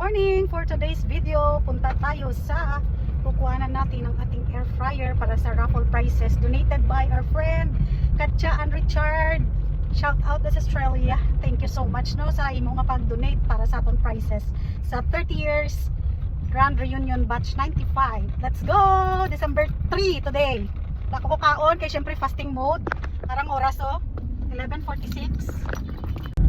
morning! For today's video, punta tayo sa kukuhanan natin ang ating air fryer para sa raffle prizes donated by our friend Katja and Richard. Shout out sa Australia. Thank you so much no sa imo nga pag-donate para sa atong prizes sa 30 years Grand Reunion Batch 95. Let's go! December 3 today. Dako ko kaon kay syempre fasting mode. Karang oras 11:46.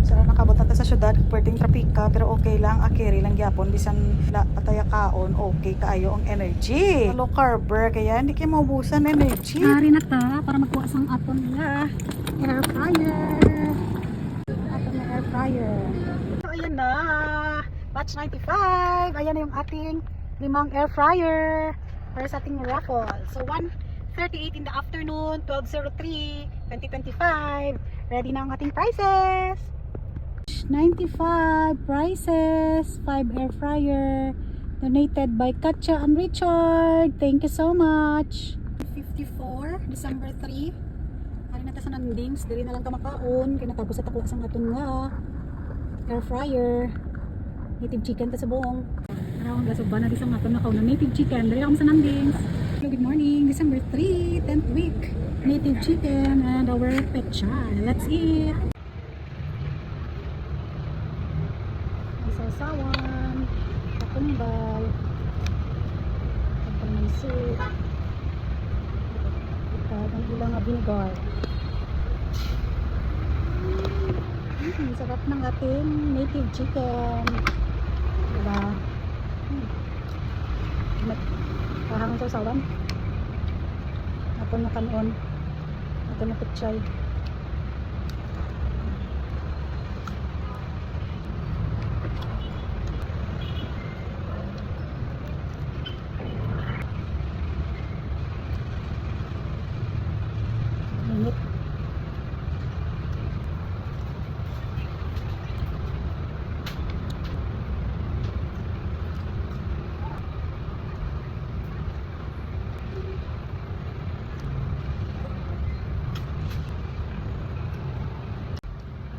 So nakabot na ta sa syudad, pwedeng trapika pero okay lang, akiri lang gyapon bisan pataya kaon, okay kaayo ang energy. Low carber kaya hindi kayo maubusan energy. Ari na ta para magkuha sang aton nga air fryer. Aton na air fryer. So ayan na, batch 95. Ayan na yung ating 5 air fryer para sa ating raffle. So 1:38 in the afternoon, 12:03, 2025. Ready na ang ating prizes. 95 prizes, 5 air fryer donated by Katja and Richard. Thank you so much. 54 December 3. Ari na ta sa nandings, dili na lang ta makaon kay natapos sa takwa sang aton nga air fryer. Native chicken ta sa buong. Aron gasog ba na di sang aton nga na native chicken. Dili lang sa nandings. Good morning, December 3, 10th week. Native chicken and our pechay. Let's eat. Sasawan, kakumbay, pagpamansi, at ang ilang vinegar. Sarap ng ating native chicken. Diba? Kahang sasawan. Ako na kanon. Ito na pechay.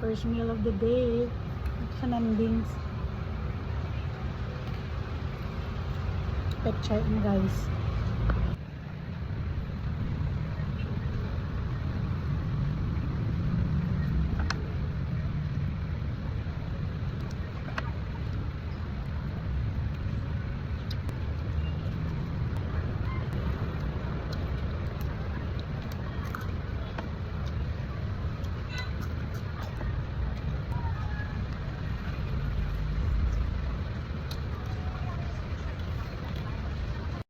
First meal of the day sa nandings. Pechay guys.